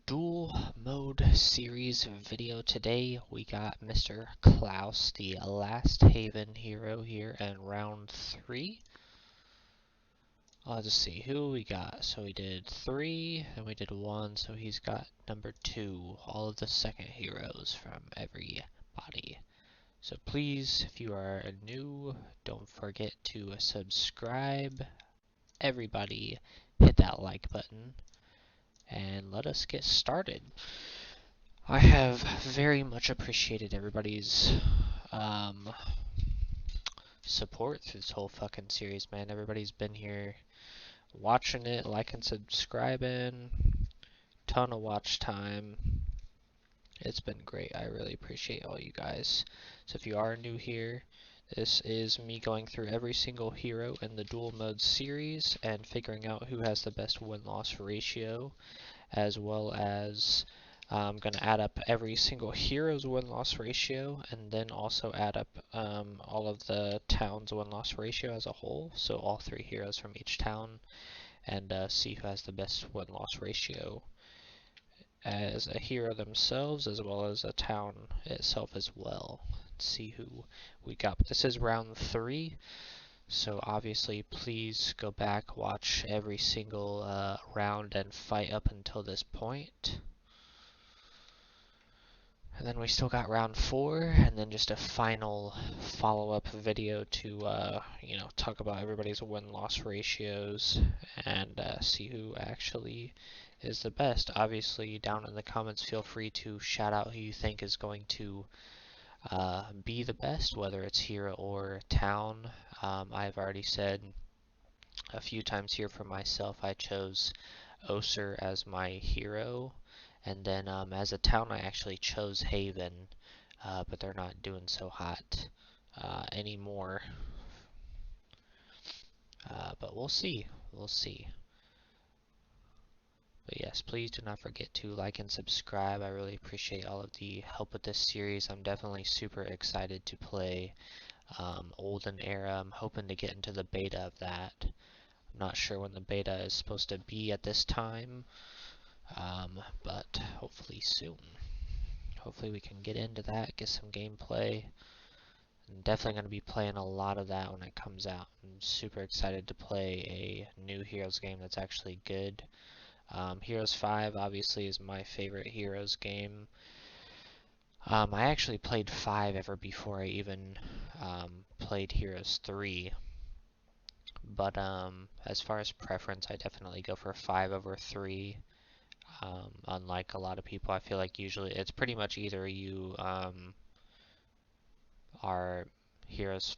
dual mode series video. Today we got Mr. Klaus, the last Haven hero here in round 3. I'll just see who we got. So we did 3 and we did 1, so he's got number 2, all of the second heroes from everybody. So please, if you are new, don't forget to subscribe. Everybody hit that like button and let us get started. I have very much appreciated everybody's support through this whole fucking series, man. Everybody's been here watching it, liking, subscribing, ton of watch time. It's been great. I really appreciate all you guys. So if you are new here, this is me going through every single hero in the dual mode series and figuring out who has the best win-loss ratio, as well as I'm going to add up every single hero's win-loss ratio and then also add up all of the town's win-loss ratio as a whole, so all 3 heroes from each town, and see who has the best win-loss ratio as a hero themselves as well as a town itself as well. Let's see who we got. But this is round 3, so obviously please go back, watch every single round and fight up until this point. And then we still got round 4, and then just a final follow-up video to, talk about everybody's win-loss ratios and see who actually is the best. Obviously, down in the comments, feel free to shout out who you think is going to be the best, whether it's hero or town. I've already said a few times here for myself, I chose Oser as my hero. And then as a town, I actually chose Haven, but they're not doing so hot anymore. But we'll see. We'll see. But yes, please do not forget to like and subscribe. I really appreciate all of the help with this series. I'm definitely super excited to play Olden Era. I'm hoping to get into the beta of that. I'm not sure when the beta is supposed to be at this time. But hopefully soon. Hopefully we can get into that, get some gameplay. I'm definitely going to be playing a lot of that when it comes out. I'm super excited to play a new Heroes game that's actually good. Heroes 5 obviously is my favorite Heroes game. I actually played 5 ever before I even played Heroes 3. But as far as preference, I definitely go for 5 over 3. Unlike a lot of people, I feel like usually it's pretty much either you are Heroes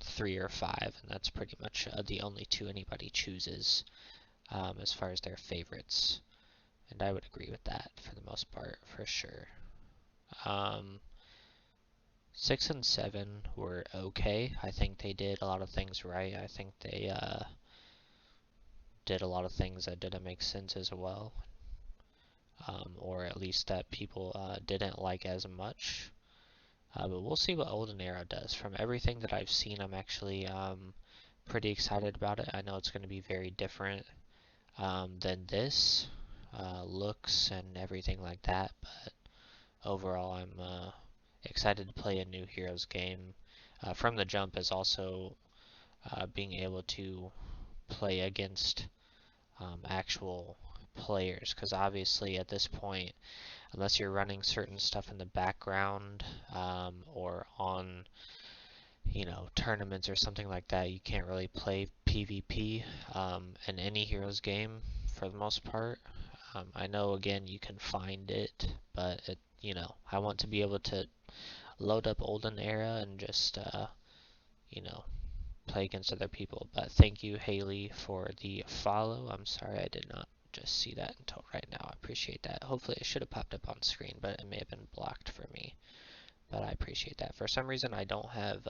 3 or 5, and that's pretty much the only 2 anybody chooses as far as their favorites. And I would agree with that for the most part, for sure. 6 and 7 were okay. I think they did a lot of things right. I think they did a lot of things that didn't make sense as well. Or at least that people didn't like as much. But we'll see what Olden Era does. From everything that I've seen, I'm actually pretty excited about it. I know it's going to be very different than this, looks and everything like that, but overall I'm excited to play a new Heroes game. From the jump is also being able to play against actual players, because obviously at this point, unless you're running certain stuff in the background or on tournaments or something like that, you can't really play PvP in any Heroes game for the most part. I know again you can find it, but I want to be able to load up Olden Era and just play against other people. But thank you, Haley, for the follow. I'm sorry I did not just see that until right now. I appreciate that. Hopefully it should have popped up on screen, but it may have been blocked for me. But I appreciate that. For some reason I don't have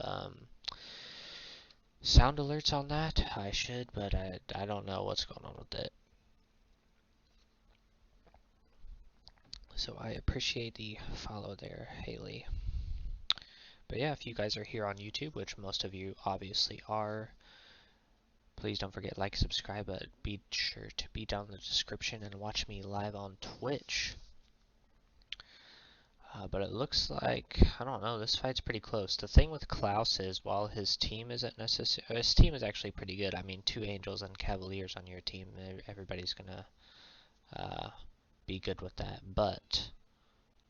sound alerts on that. I should, but I don't know what's going on with it. So I appreciate the follow there, Haley. But yeah, if you guys are here on YouTube, which most of you obviously are, Please don't forget like, subscribe, but be sure to be down in the description and watch me live on Twitch. But it looks like, I don't know, this fight's pretty close. The thing with Klaus is, while his team isn't necessarily, his team is actually pretty good. I mean, 2 Angels and Cavaliers on your team, everybody's gonna be good with that. But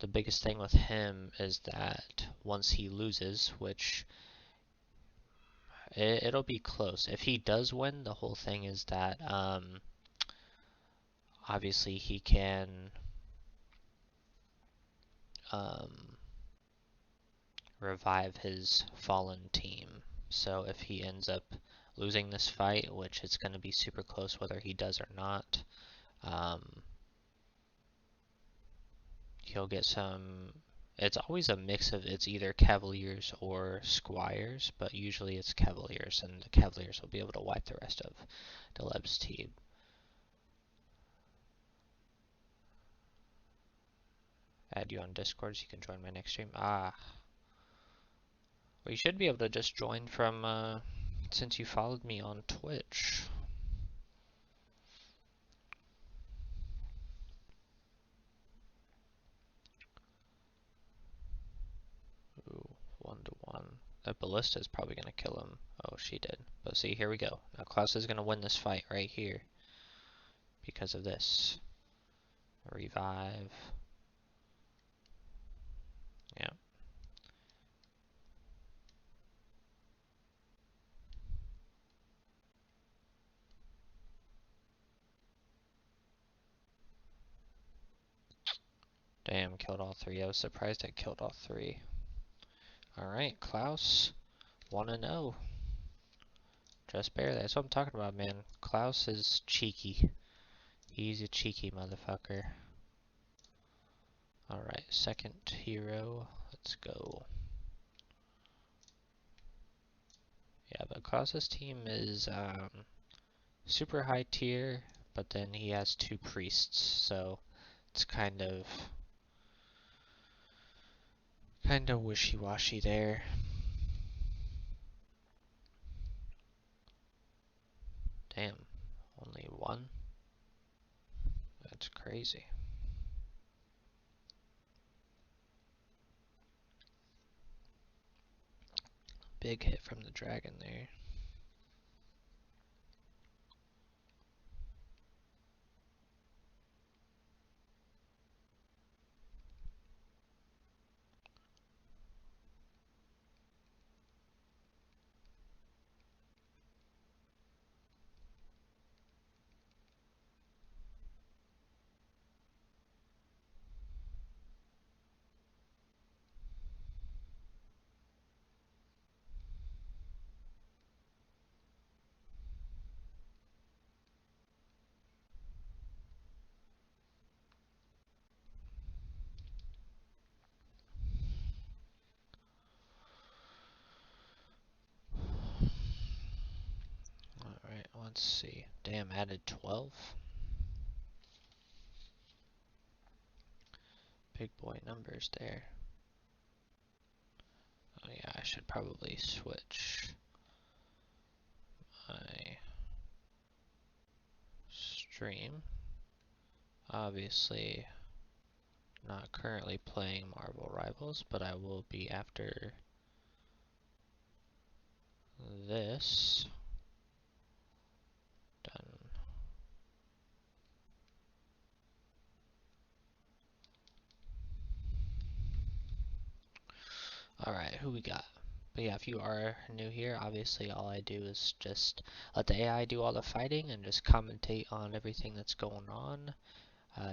the biggest thing with him is that once he loses, which it'll be close. If he does win, the whole thing is that obviously he can revive his fallen team. So if he ends up losing this fight, which it's going to be super close whether he does or not, he'll get some. It's always a mix of, it's either Cavaliers or Squires, but usually it's Cavaliers, and the Cavaliers will be able to wipe the rest of Deleb's team. Add you on Discord so you can join my next stream. Well, you should be able to just join from, since you followed me on Twitch. Ooh, 1-1. That ballista is probably going to kill him. Oh, she did. But see, here we go. Now Klaus is going to win this fight right here because of this. Revive. Yeah. Damn, killed all 3. I was surprised I killed all 3. Alright, Klaus. 1-0. Just barely. That's what I'm talking about, man. Klaus is cheeky. He's a cheeky motherfucker. Alright, second hero. Let's go. Yeah, but Klaus's team is super high tier, but then he has 2 priests, so it's kind of wishy-washy there. Damn, only 1? That's crazy. Big hit from the dragon there. Alright, let's see. Damn, added 12? Big boy numbers there. Oh yeah, I should probably switch my stream. Obviously, not currently playing Marvel Rivals, but I will be after this. Done. Alright, who we got? But yeah, if you are new here, obviously all I do is just let the AI do all the fighting and just commentate on everything that's going on.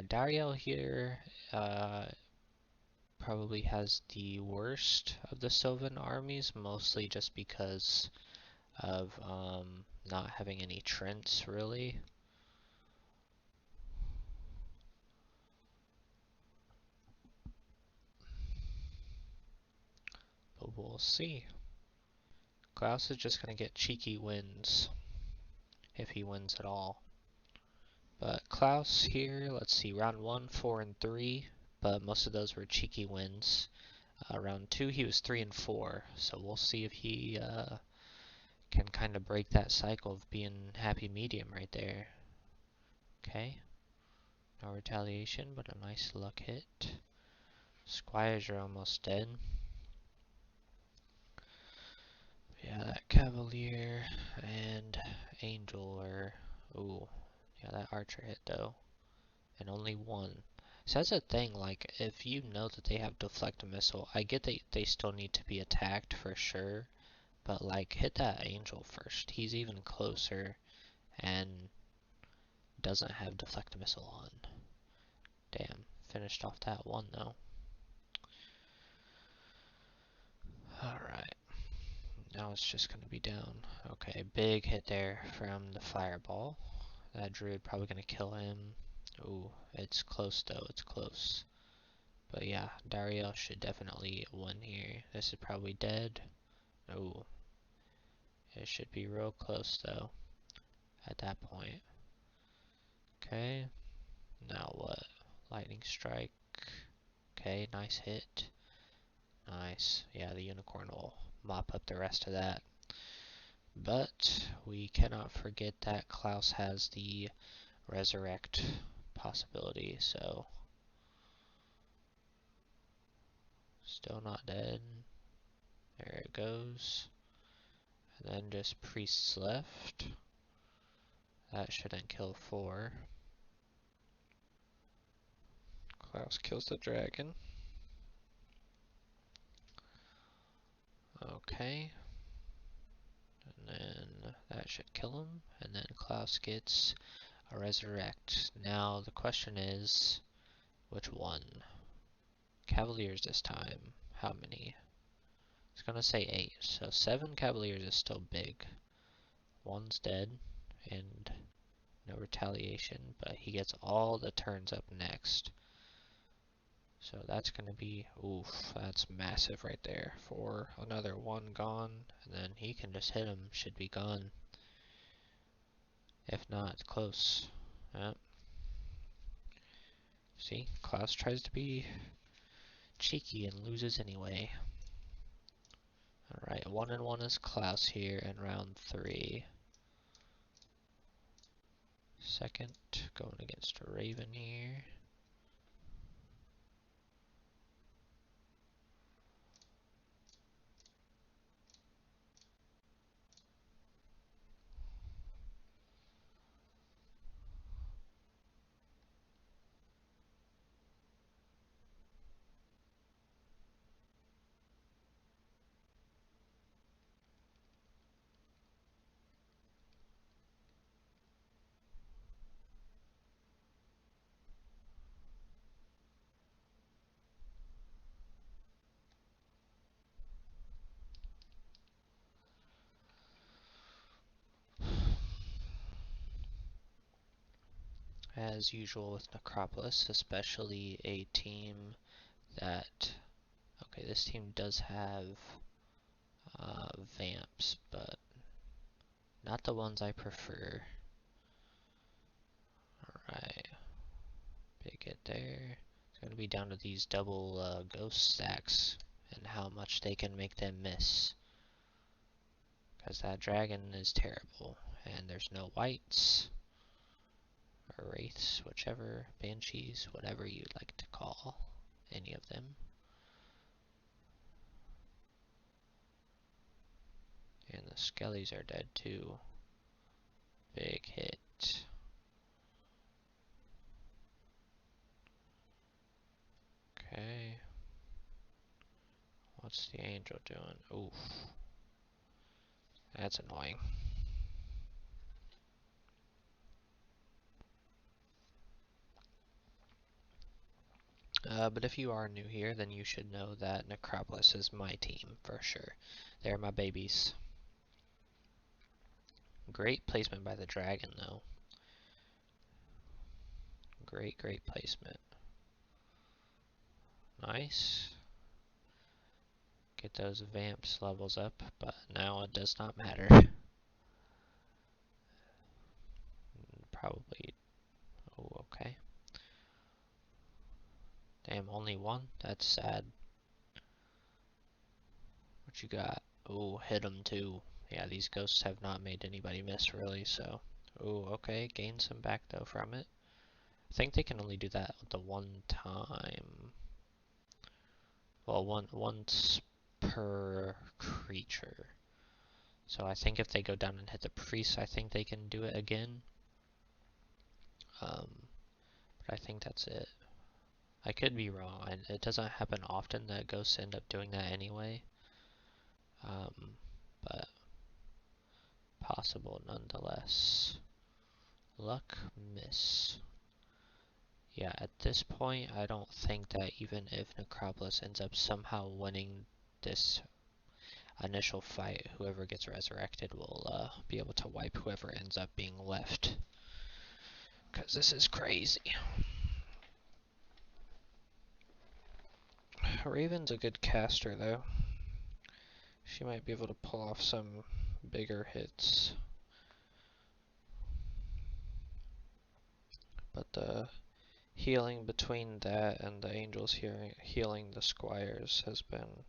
Dario here probably has the worst of the Sylvan armies, mostly just because of not having any Trents, really. But we'll see. Klaus is just going to get cheeky wins, if he wins at all. But Klaus here, let's see, round 1, 4, and 3, but most of those were cheeky wins. Round 2, he was 3 and 4, so we'll see if he can kind of break that cycle of being happy medium right there. Okay. No retaliation, but a nice luck hit. Squires are almost dead. Yeah, that Cavalier and Angel are... Ooh. Yeah, that Archer hit though. And only one. So that's a thing, like, if you know that they have deflect a missile, I get that they still need to be attacked for sure. But, like, hit that Angel first. He's even closer and doesn't have deflect a missile on. Damn. Finished off that one though. Alright. Now it's just going to be down. Okay, big hit there from the fireball. That druid probably going to kill him. Ooh, it's close though, it's close. But yeah, Dario should definitely win here. This is probably dead. Ooh. It should be real close though, at that point. Okay, now what? Lightning strike. Okay, nice hit. Nice. Yeah, the unicorn will mop up the rest of that. But we cannot forget that Klaus has the resurrect possibility, so still not dead. There it goes. And then just priests left. That shouldn't kill 4. Klaus kills the dragon. Okay. And then that should kill him. And then Klaus gets a resurrect. Now the question is, which one? Cavaliers this time. How many? It's gonna say 8. So 7 Cavaliers is still big. One's dead. And no retaliation. But he gets all the turns up next. So that's going to be, oof, that's massive right there for another 1 gone. And then he can just hit him, should be gone. If not, it's close. Yep. See, Klaus tries to be cheeky and loses anyway. Alright, 1-1 is Klaus here in round 3. Second, going against a Raven here. As usual with Necropolis, especially a team that, okay, this team does have vamps, but not the ones I prefer. Alright, big hit there. It's going to be down to these double ghost stacks and how much they can make them miss. Because that dragon is terrible, and there's no whites, or wraiths, whichever, banshees, whatever you'd like to call any of them. And the skellies are dead too. Big hit. Okay. What's the angel doing? Oof. That's annoying. But if you are new here, then you should know that Necropolis is my team, for sure. They're my babies. Great placement by the dragon, though. Great, great placement. Nice. Get those vamps levels up, but now it does not matter. Probably. Oh, okay. Damn, only 1? That's sad. What you got? Oh, hit him too. Yeah, these ghosts have not made anybody miss really, so. Ooh, okay, gain some back though from it. I think they can only do that the one time. Well, once per creature. So I think if they go down and hit the priest, I think they can do it again. But I think that's it. I could be wrong, and it doesn't happen often that ghosts end up doing that anyway. But possible nonetheless. Luck miss. Yeah, at this point, I don't think that even if Necropolis ends up somehow winning this initial fight, whoever gets resurrected will be able to wipe whoever ends up being left. Because this is crazy. Raven's a good caster, though. She might be able to pull off some bigger hits. But the healing between that and the angels healing the squires has been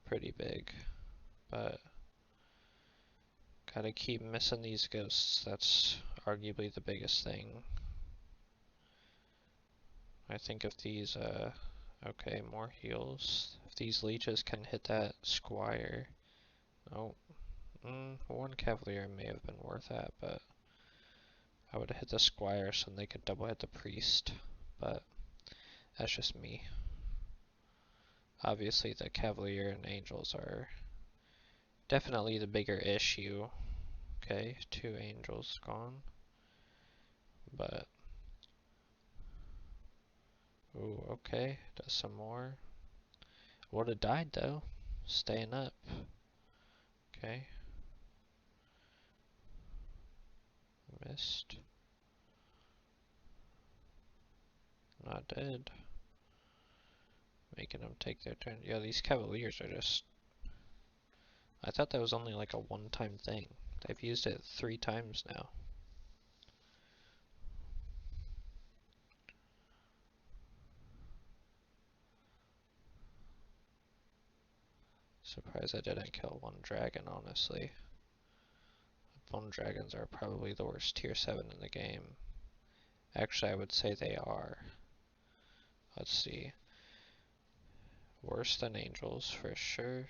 pretty big. But gotta keep missing these ghosts. That's arguably the biggest thing. I think if these, okay, more heals. If these leeches can hit that squire. Oh, one cavalier may have been worth that, but I would have hit the squire so they could double hit the priest. But that's just me. Obviously, the cavalier and angels are definitely the bigger issue. Okay, 2 angels gone. But, ooh, okay, does some more. Would have died though, staying up. Okay. Missed. Not dead. Making them take their turn. Yeah, these cavaliers are just... I thought that was only like a one-time thing. They've used it 3 times now. Surprised I didn't kill one dragon, honestly. Bone dragons are probably the worst tier 7 in the game. Actually, I would say they are. Let's see. Worse than angels, for sure.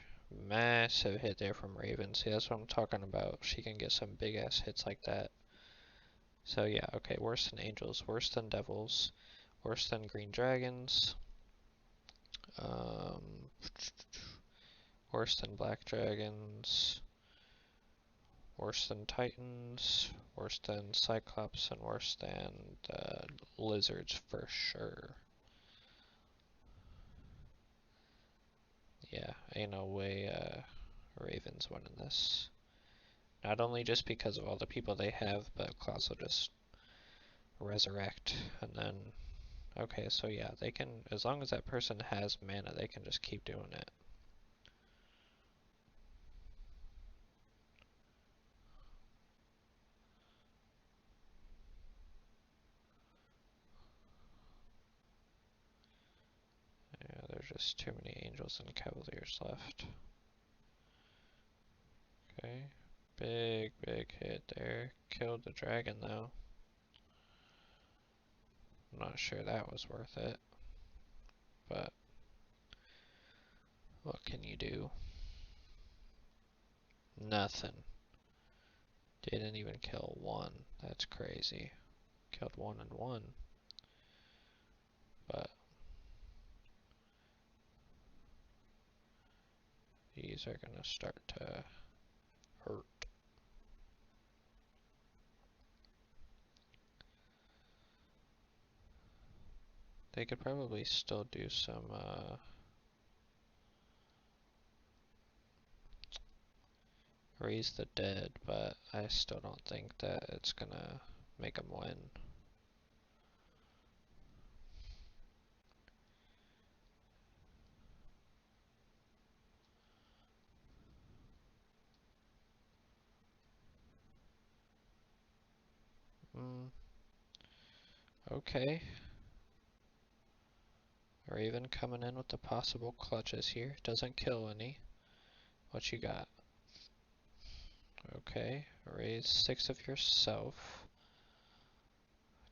Massive hit there from Raven. See, that's what I'm talking about. She can get some big ass hits like that. So yeah, okay, worse than angels, worse than devils, worse than green dragons, worse than black dragons, worse than titans, worse than cyclops, and worse than lizards for sure. Yeah, ain't no way Raven's winning this. Not only just because of all the people they have, but Klaus will just resurrect, and then, okay, so yeah, they can, as long as that person has mana, they can just keep doing it. Yeah, there's just too many angels and cavaliers left. Okay, big hit there. Killed the dragon though. I'm not sure that was worth it, but what can you do? Nothing. Didn't even kill one. That's crazy. Killed 1 and 1. But these are gonna start to hurt. They could probably still do some raise the dead, but I still don't think that it's gonna make them win. Okay. Raven coming in with the possible clutches here. Doesn't kill any. What you got? Okay, raise 6 of yourself.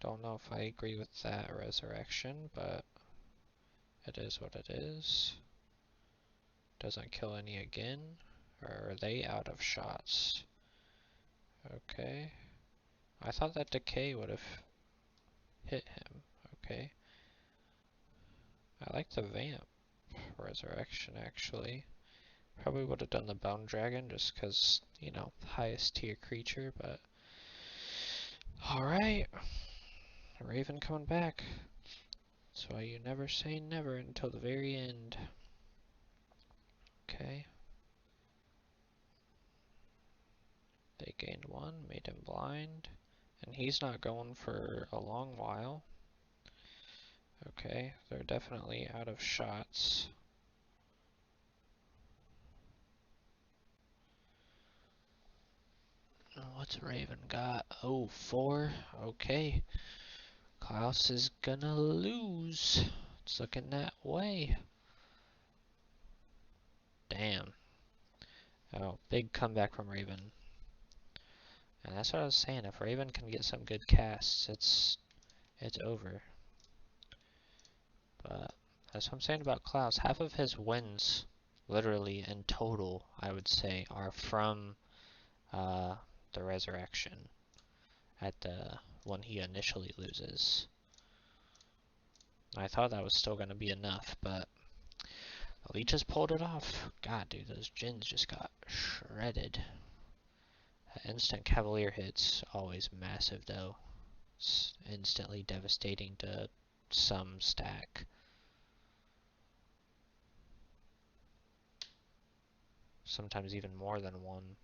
Don't know if I agree with that resurrection, but it is what it is. Doesn't kill any again. Or are they out of shots? Okay. I thought that decay would have hit him. Okay. I like the vamp resurrection actually. Probably would have done the bone dragon just because, you know, highest tier creature, but alright. Raven coming back. That's why you never say never until the very end. Okay. They gained 1, made him blind. And he's not going for a long while. Okay, they're definitely out of shots. What's Raven got? Oh, 4. Okay. Klaus is gonna lose. It's looking that way. Damn. Oh, big comeback from Raven. And that's what I was saying. If Raven can get some good casts, it's over. But that's what I'm saying about Klaus. Half of his wins, literally in total, I would say, are from the resurrection at the one he initially loses. I thought that was still going to be enough, but the leeches pulled it off. God, dude, those Jins just got shredded. That instant Cavalier hit's always massive, though. It's instantly devastating to some stack. Sometimes even more than one.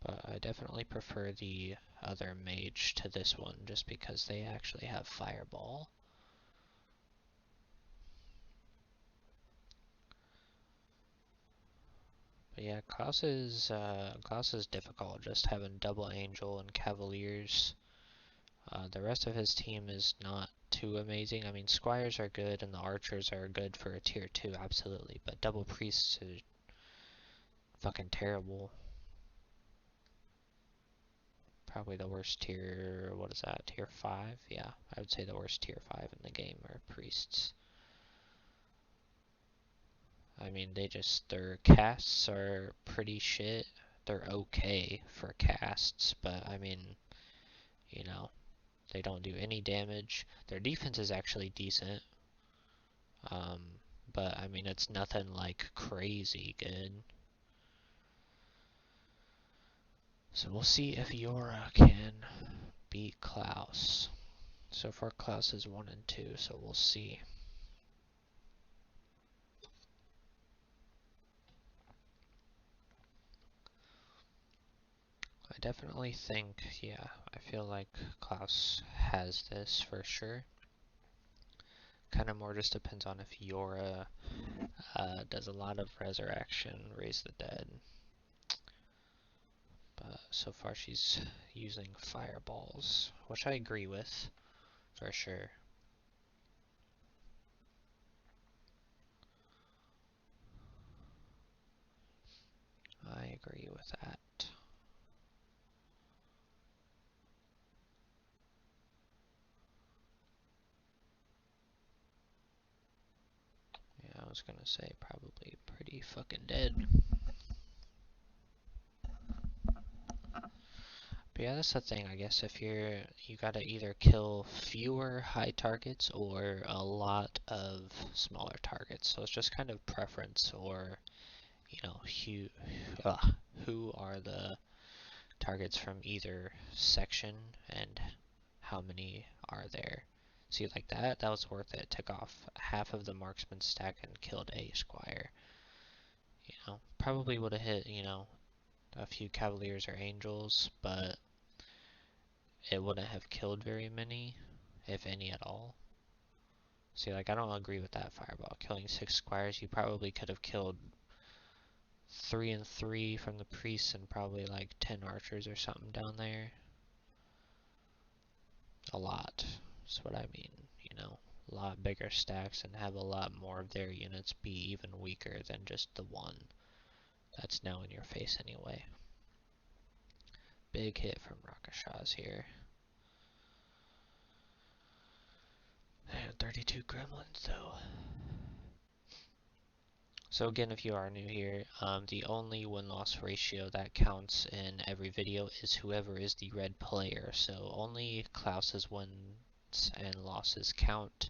But I definitely prefer the other mage to this one, just because they actually have fireball. But yeah, Klaus is difficult, just having double angel and cavaliers. The rest of his team is not too amazing. I mean, squires are good and the archers are good for a tier 2, absolutely. But double priests is fucking terrible. Probably the worst tier, what is that, tier 5? Yeah, I would say the worst tier 5 in the game are priests. I mean, their casts are pretty shit. They're okay for casts, but I mean, you know, they don't do any damage. Their defense is actually decent. But I mean, it's nothing like crazy good. So we'll see if Yora can beat Klaus. So far Klaus is 1 and 2, so we'll see. I definitely think, yeah, I feel like Klaus has this for sure. Kind of more just depends on if Yora does a lot of resurrection, raise the dead. But so far she's using fireballs, which I agree with, for sure. I agree with that. Yeah, I was gonna say probably pretty fucking dead. But yeah, that's the thing, I guess, if you gotta either kill fewer high targets or a lot of smaller targets. So it's just kind of preference, or, you know, who are the targets from either section and how many are there. See, like that was worth it. Took off half of the marksman stack and killed a squire. You know, probably would have hit, you know, a few cavaliers or angels, but it wouldn't have killed very many, if any at all. See, like, I don't agree with that fireball. Killing 6 squires, you probably could have killed 3 and 3 from the priests and probably like 10 archers or something down there. A lot, is what I mean, you know. a lot bigger stacks and have a lot more of their units be even weaker than just the one that's now in your face anyway. Big hit from Rakashas here. And 32 gremlins though. So again, if you are new here, the only win-loss ratio that counts in every video is whoever is the red player. So only Klaus's wins and losses count.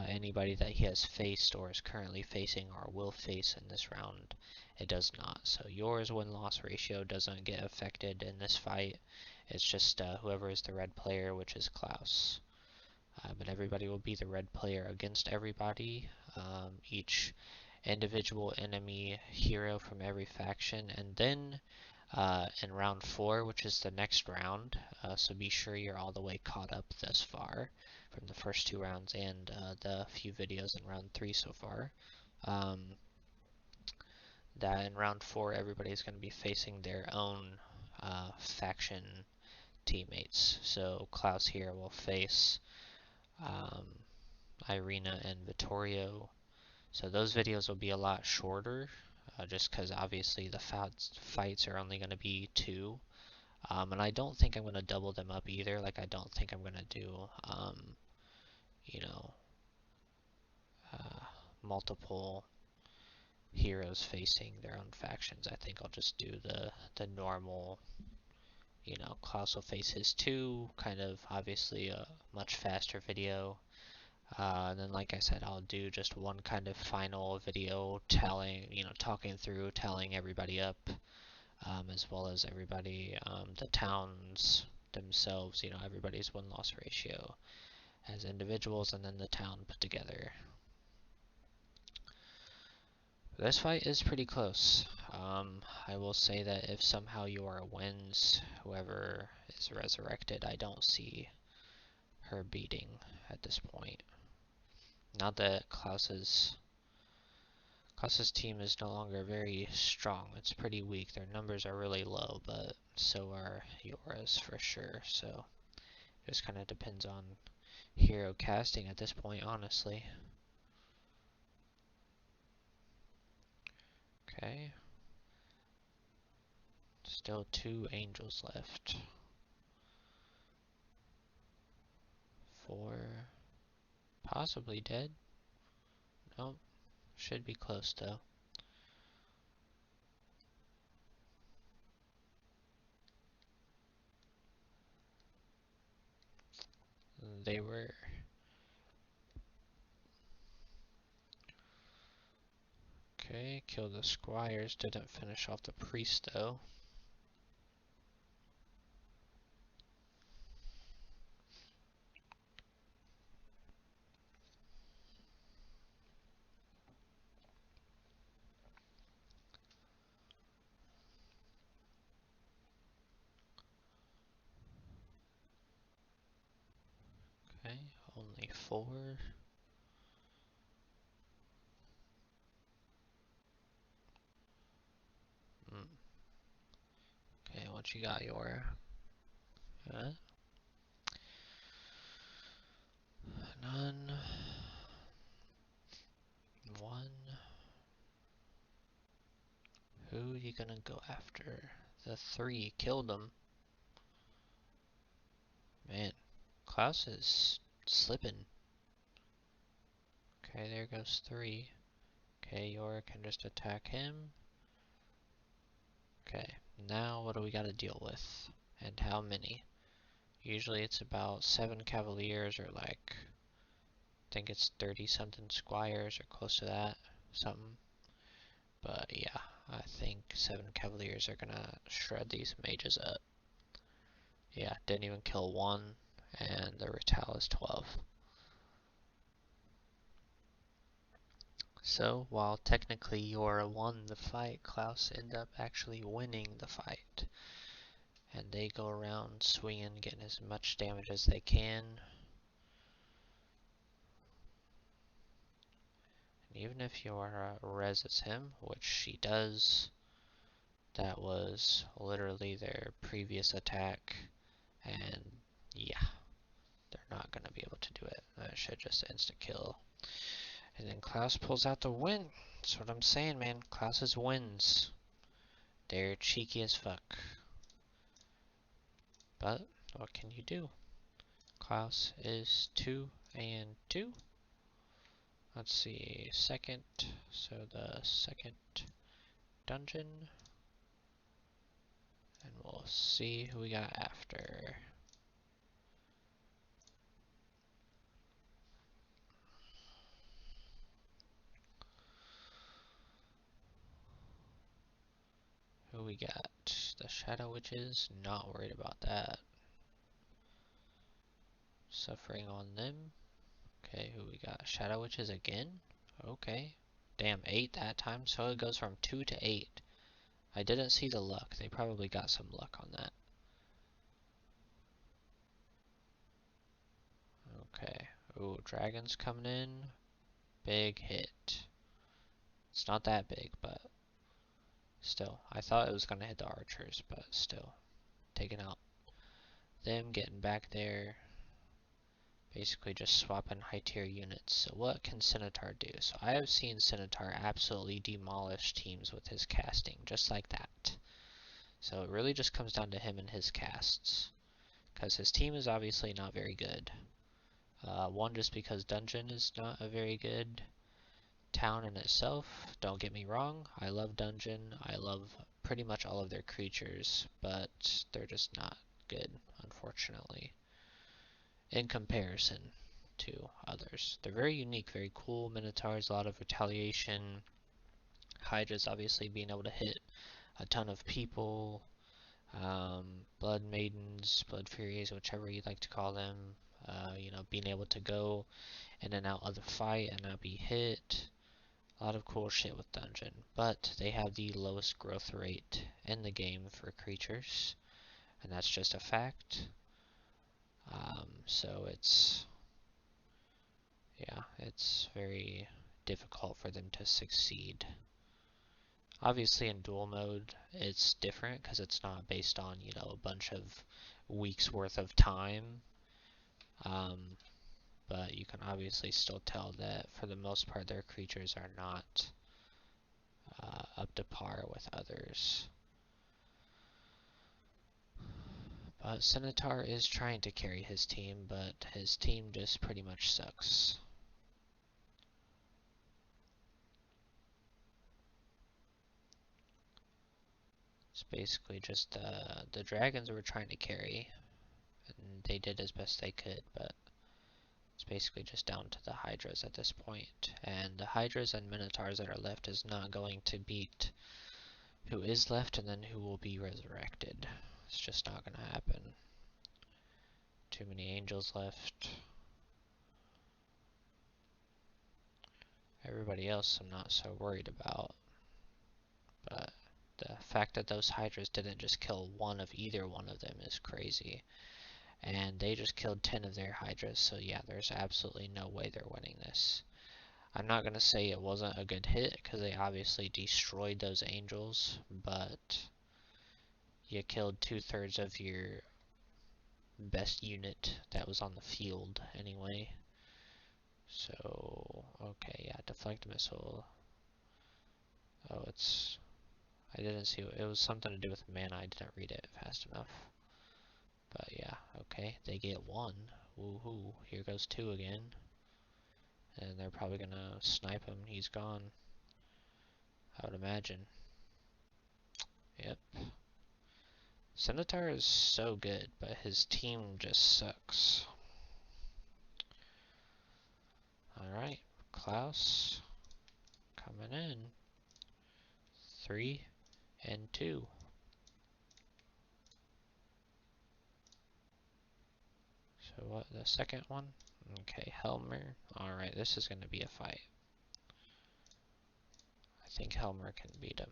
Anybody that he has faced or is currently facing or will face in this round, it does not. So yours win-loss ratio doesn't get affected in this fight. It's just whoever is the red player, which is Klaus. But everybody will be the red player against everybody. Each individual enemy hero from every faction, and then in round 4, which is the next round, so be sure you're all the way caught up thus far from the first 2 rounds and the few videos in round 3 so far. That in round 4 everybody's going to be facing their own faction teammates. So Klaus here will face Irina and Vittorio. So those videos will be a lot shorter, just because obviously the fights are only going to be 2. And I don't think I'm going to double them up either. Like, I don't think I'm going to do, you know, multiple heroes facing their own factions. I think I'll just do the normal, you know, Klaus will face his 2, kind of obviously a much faster video. And then, like I said, I'll do just one kind of final video telling, you know, talking through, telling everybody up, as well as everybody, the towns themselves, you know, everybody's win-loss ratio as individuals, and then the town put together. This fight is pretty close. I will say that if somehow Yora wins, whoever is resurrected, I don't see her beating at this point. Not that Klaus's team is no longer very strong. It's pretty weak. Their numbers are really low, but so are Yora's for sure. So just kind of depends on hero casting at this point, honestly. Okay. Still 2 angels left. 4. Possibly dead. Nope. Should be close though. They were. Okay, kill the squires. Didn't finish off the priest though. Okay, only 4. Okay, what you got, Yora? None. 1. Who are you gonna go after? The 3 killed him. Man, Klaus is slipping. Okay, there goes 3. Okay, Yora can just attack him. Okay, now what do we gotta deal with? And how many? Usually it's about 7 cavaliers or like, I think it's 30 something squires or close to that, something. But yeah, I think 7 cavaliers are gonna shred these mages up. Yeah, didn't even kill 1, and the Rital is 12. So, while technically Yora won the fight, Klaus ended up actually winning the fight. And they go around swinging, getting as much damage as they can. And even if Yora reses him, which she does, that was literally their previous attack. And yeah, they're not going to be able to do it. should just insta kill. And then Klaus pulls out the win. That's what I'm saying, man. Klaus's wins. They're cheeky as fuck. But what can you do? Klaus is 2 and 2. Let's see, second. So the second dungeon. And we'll see who we got after. Who we got? The Shadow Witches, not worried about that. Suffering on them. Okay, who we got? Shadow Witches again? Okay. Damn, 8 that time, so it goes from 2 to 8. I didn't see the luck. They probably got some luck on that. Okay. Ooh, dragons coming in. Big hit. It's not that big, but still. I thought it was going to hit the archers, but still. Taking out them, getting back there. Basically just swapping high tier units. So what can Centaur do? So I have seen Centaur absolutely demolish teams with his casting, just like that. So it really just comes down to him and his casts. Because his team is obviously not very good. One, just because Dungeon is not a very good town in itself. Don't get me wrong, I love Dungeon. I love pretty much all of their creatures, but they're just not good, unfortunately, in comparison to others. They're very unique, very cool Minotaurs, a lot of retaliation. Hydras obviously being able to hit a ton of people. Blood Maidens, Blood Furies, whichever you'd like to call them. You know, being able to go in and out of the fight and not be hit. A lot of cool shit with Dungeon, but they have the lowest growth rate in the game for creatures, and that's just a fact. So it's very difficult for them to succeed. Obviously in duel mode it's different because it's not based on, you know, a bunch of weeks worth of time, but you can obviously still tell that for the most part their creatures are not up to par with others. But Centaur is trying to carry his team, but his team just pretty much sucks. It's basically just the dragons were trying to carry, and they did as best they could, but it's basically just down to the Hydras at this point. And the Hydras and Minotaurs that are left is not going to beat who is left and then who will be resurrected. It's just not going to happen. Too many angels left. Everybody else I'm not so worried about. But the fact that those Hydras didn't just kill one of either one of them is crazy. And they just killed 10 of their Hydras, so yeah, there's absolutely no way they're winning this. I'm not going to say it wasn't a good hit, because they obviously destroyed those angels, but you killed 2/3 of your best unit that was on the field anyway. So, okay, yeah, deflect missile. Oh, I didn't see, it was something to do with mana, I didn't read it fast enough. But yeah, okay, they get 1. Woohoo, here goes 2 again. And they're probably gonna snipe him, he's gone. I would imagine. Yep. Centaur is so good, but his team just sucks. Alright, Klaus coming in. 3 and 2. So what, the second one? Okay, Helmer. Alright, this is gonna be a fight. I think Helmer can beat him.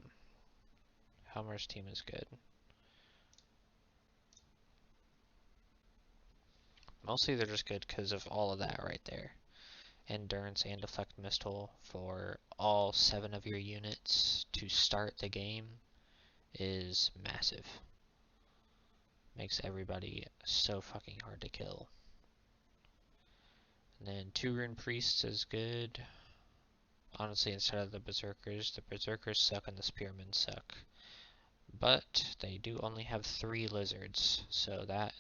Helmer's team is good. Mostly they're just good because of all of that right there. Endurance and deflect missile for all 7 of your units to start the game is massive. Makes everybody so fucking hard to kill. And then 2 Rune Priests is good. Honestly, instead of the Berserkers suck and the Spearmen suck. But they do only have 3 Lizards, so that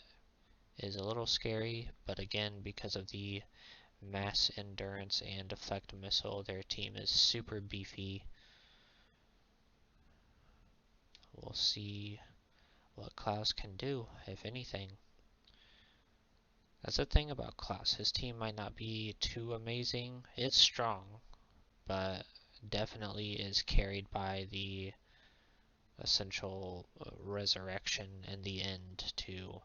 is a little scary. But again, because of the mass endurance and deflect missile, their team is super beefy. We'll see what Klaus can do, if anything. That's the thing about Klaus. His team might not be too amazing. It's strong, but definitely is carried by the essential resurrection in the end to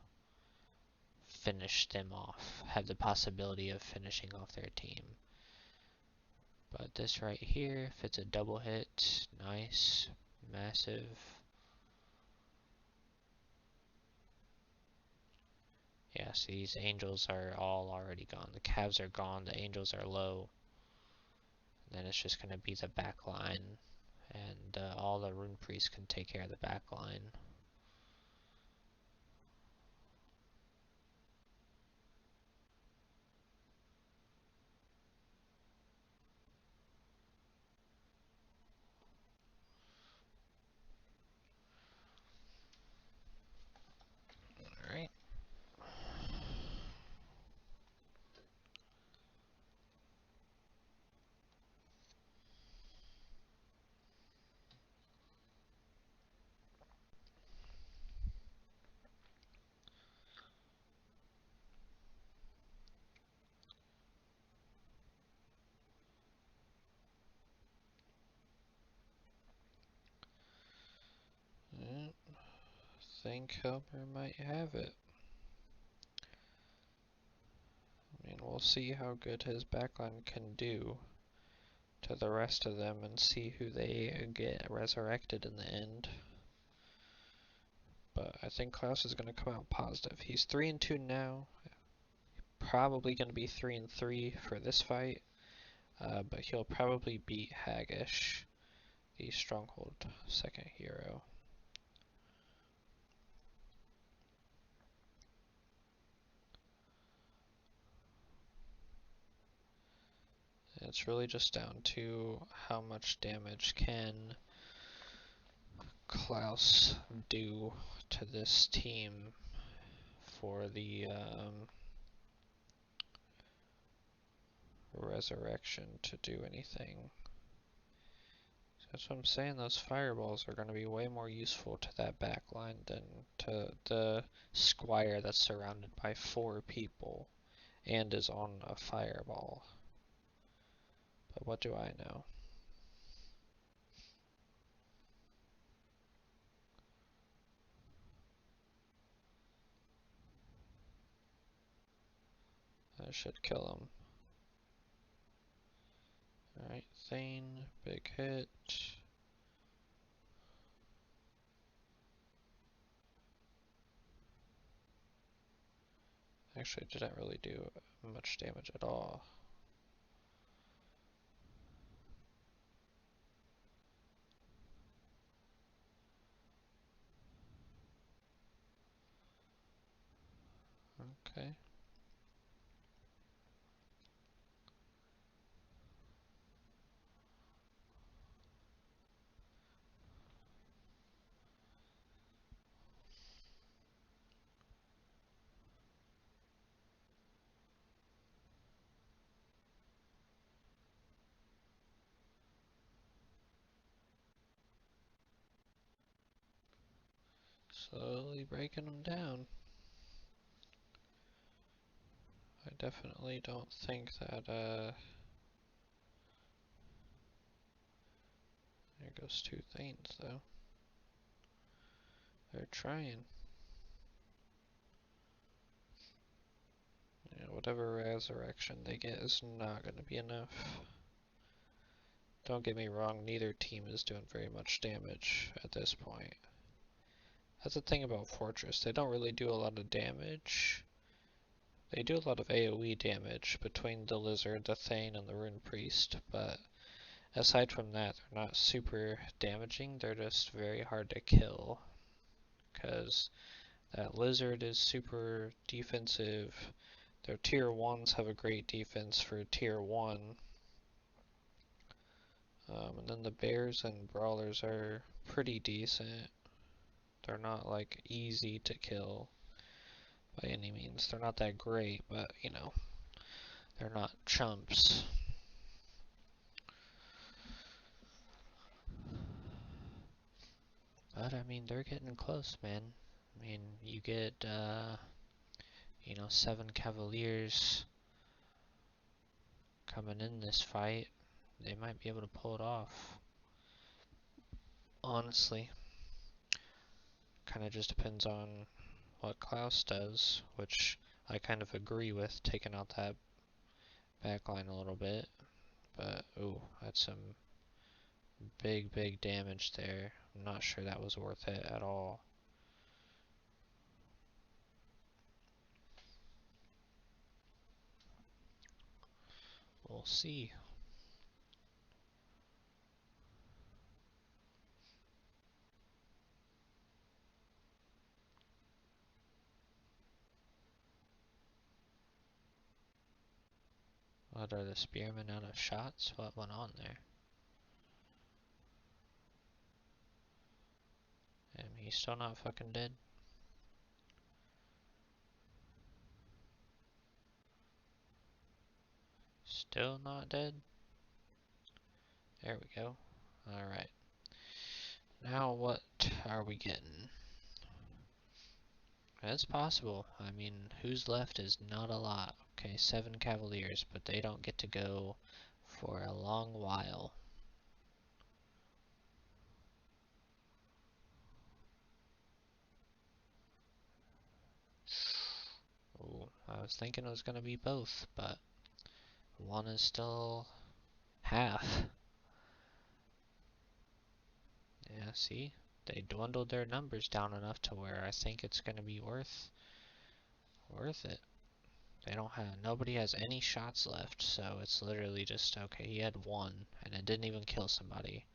finish them off, have the possibility of finishing off their team. But this right here, if it's a double hit, nice, massive. Yeah, see, these angels are all already gone. The calves are gone, the angels are low. And then it's just going to be the back line, and all the rune priests can take care of the back line. Alright. I think Helmer might have it. I mean, we'll see how good his backline can do to the rest of them and see who they get resurrected in the end. But I think Klaus is going to come out positive. He's 3-2 now. Probably going to be 3-3 for this fight. But he'll probably beat Haggish, the Stronghold second hero. It's really just down to how much damage can Klaus do to this team for the resurrection to do anything. So that's what I'm saying, those fireballs are going to be way more useful to that backline than to the squire that's surrounded by 4 people and is on a fireball. But what do I know? That should kill him. Alright, Thane, big hit. Actually, didn't really do much damage at all. Okay. Slowly breaking them down. I definitely don't think that, there goes 2 Thanes, though. They're trying. Yeah, whatever resurrection they get is not going to be enough. Don't get me wrong, neither team is doing very much damage at this point. That's the thing about Fortress, they don't really do a lot of damage. They do a lot of AoE damage between the Lizard, the Thane, and the Rune Priest, but aside from that, they're not super damaging, they're just very hard to kill. Because that Lizard is super defensive, Their tier 1s have a great defense for tier 1. And then the bears and brawlers are pretty decent. They're not like easy to kill by any means. They're not that great, but you know, they're not chumps. But I mean, they're getting close, man. I mean, you get, you know, 7 Cavaliers coming in this fight. They might be able to pull it off. Honestly. Kind of just depends on what Klaus does, which I kind of agree with, taking out that backline a little bit. But, ooh, that's some big damage there. I'm not sure that was worth it at all. We'll see. What are the spearmen out of shots? What went on there? And he's still not fucking dead. Still not dead? There we go. Alright. Now what are we getting? It's possible. I mean, who's left is not a lot. Okay, 7 Cavaliers, but they don't get to go for a long while. Ooh, I was thinking it was gonna be both, but one is still half. Yeah, see? They dwindled their numbers down enough to where I think it's gonna be worth it. They don't have, nobody has any shots left, so it's literally just, okay, he had 1, and it didn't even kill somebody.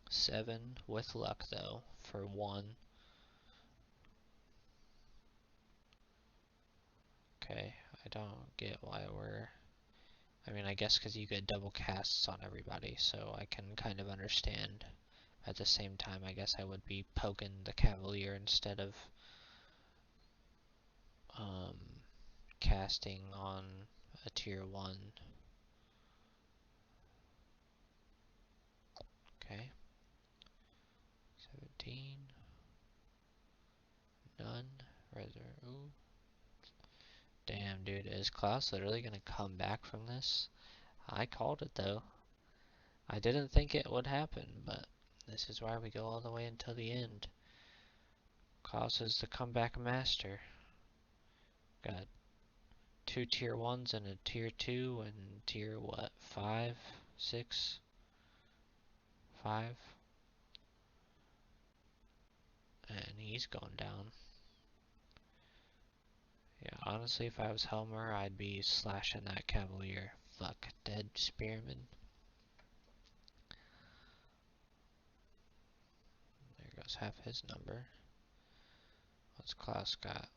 7 with luck, though, for 1. Okay, I don't get why we're... I mean, I guess because you get double casts on everybody, so I can kind of understand. At the same time, I guess I would be poking the Cavalier instead of casting on a tier 1. Okay. 17. None. Rather, ooh. Damn, dude, is Klaus literally gonna come back from this? I called it, though. I didn't think it would happen, but this is why we go all the way until the end. Klaus is the comeback master. Got 2 tier 1s and a tier 2 and tier, what, 5? 6? 5? And he's going down. Yeah, honestly, if I was Helmer, I'd be slashing that Cavalier. Fuck, dead Spearman. There goes half his number. What's Klaus got?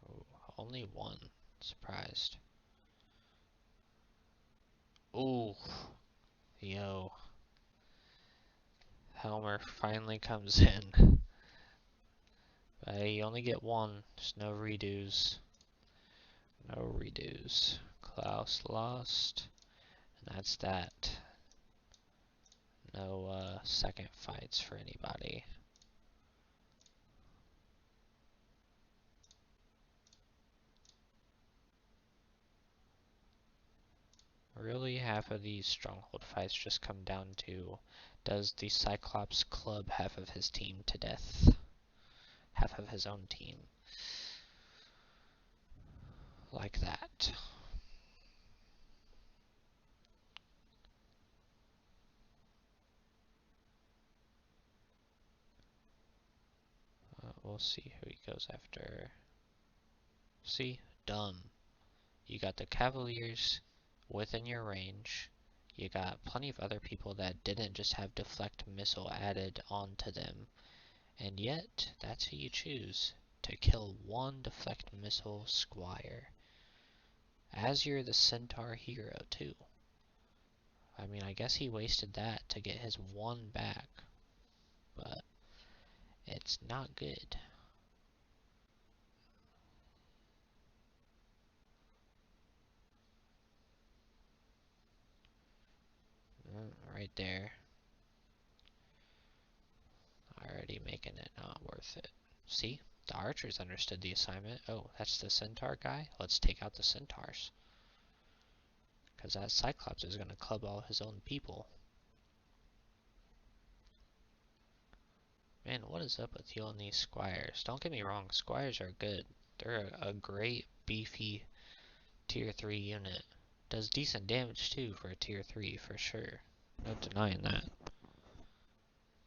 Ooh, only 1. Surprised. Ooh. Yo. Helmer finally comes in. But you only get 1. There's no redos. No redos. Klaus lost. And that's that. No second fights for anybody. Really, half of these stronghold fights just come down to, does the Cyclops club half of his team to death? Half of his own team. Like that. We'll see who he goes after. See? Dumb. You got the Cavaliers within your range. You got plenty of other people that didn't just have deflect missile added onto them. And yet, that's who you choose to kill one deflect missile squire. As you're the centaur hero, too. I mean, I guess he wasted that to get his one back, but it's not good. Right there. Already making it not worth it. See? The archers understood the assignment. Oh, that's the centaur guy? Let's take out the centaurs. Because that Cyclops is going to club all his own people. Man, what is up with you and these squires? Don't get me wrong, squires are good. They're a great, beefy tier 3 unit. Does decent damage too for a tier 3, for sure. No denying that.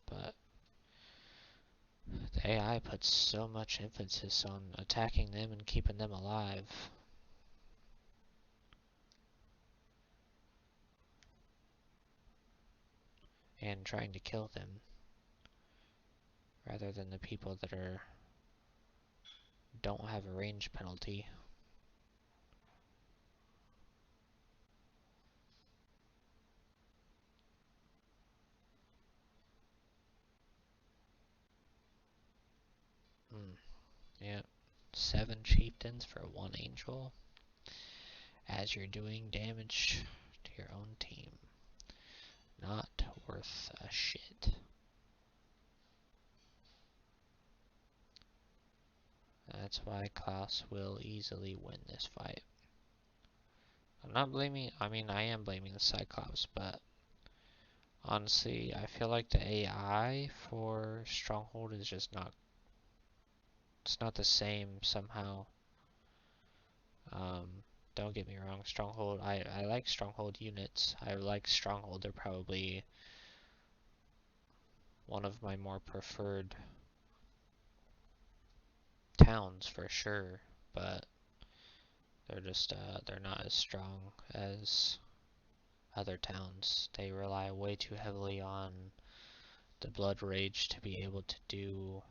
But the AI puts so much emphasis on attacking them and keeping them alive. And trying to kill them. Rather than the people that don't have a range penalty. Yeah. 7 chieftains for 1 angel. As you're doing damage to your own team. Not worth a shit. That's why Klaus will easily win this fight. I'm not blaming, I mean, I am blaming the Cyclops, but honestly, I feel like the AI for Stronghold is just not, it's not the same somehow. Don't get me wrong, Stronghold, I like Stronghold units. I like Stronghold, they're probably one of my more preferred towns for sure, but they're just, they're not as strong as other towns. They rely way too heavily on the Blood Rage to be able to do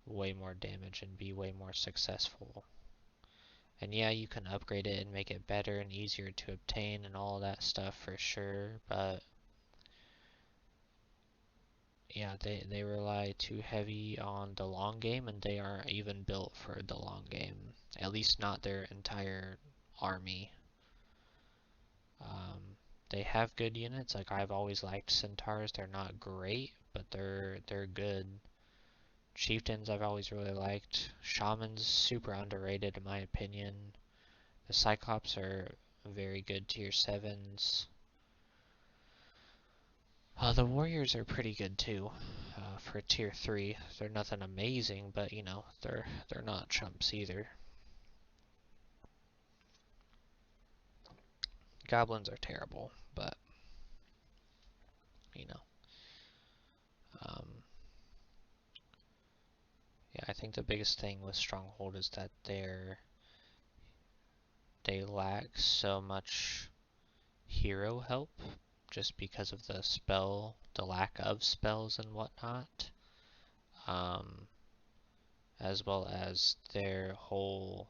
way more damage and be way more successful. And yeah, you can upgrade it and make it better and easier to obtain and all that stuff for sure, but yeah, they rely too heavy on the long game, and they aren't even built for the long game. At least not their entire army. They have good units, like I've always liked centaurs. They're not great, but they're good. Chieftains I've always really liked. Shamans, super underrated in my opinion. The Cyclops are very good tier 7s. The Warriors are pretty good too, for tier 3. They're nothing amazing, but you know, they're not chumps either. Goblins are terrible, but you know. Yeah, I think the biggest thing with Stronghold is that they lack so much hero help just because of the lack of spells and whatnot, as well as their whole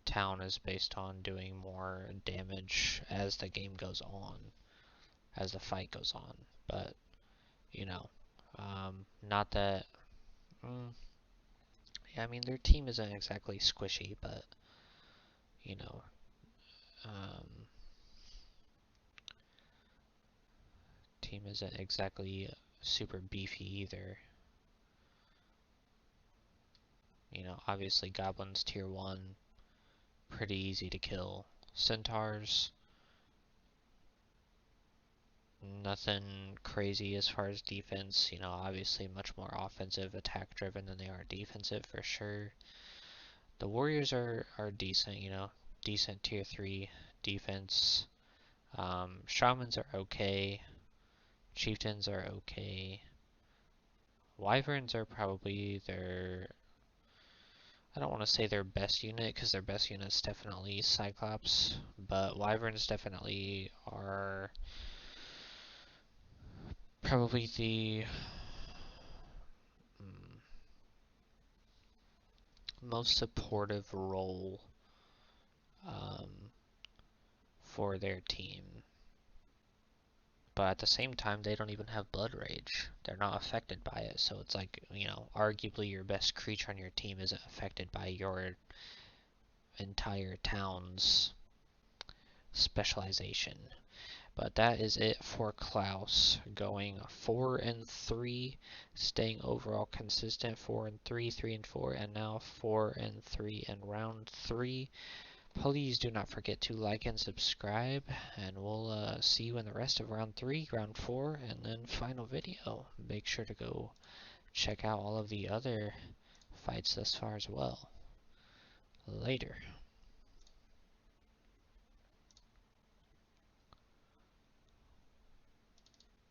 town is based on doing more damage as the game goes on, as the fight goes on. But you know, not that. Yeah, I mean their team isn't exactly squishy, but you know, team isn't exactly super beefy either. You know, obviously goblins tier 1, pretty easy to kill. Centaurs, nothing crazy as far as defense. You know, obviously much more offensive, attack driven than they are defensive for sure. The warriors are decent, you know, decent tier 3 defense. Shamans are okay. Chieftains are okay. Wyverns are probably their, I don't want to say their best unit, because their best unit is definitely Cyclops, but Wyverns definitely are probably most supportive role um, for their team. But at the same time, they don't even have blood rage. They're not affected by it. So it's like, you know, arguably your best creature on your team isn't affected by your entire town's specialization. But that is it for Klaus, going 4-3, staying overall consistent, 4-3, 3-4, and now 4-3 in round 3. Please do not forget to like and subscribe, and we'll see you in the rest of round 3, round 4, and then final video. Make sure to go check out all of the other fights thus far as well. Later.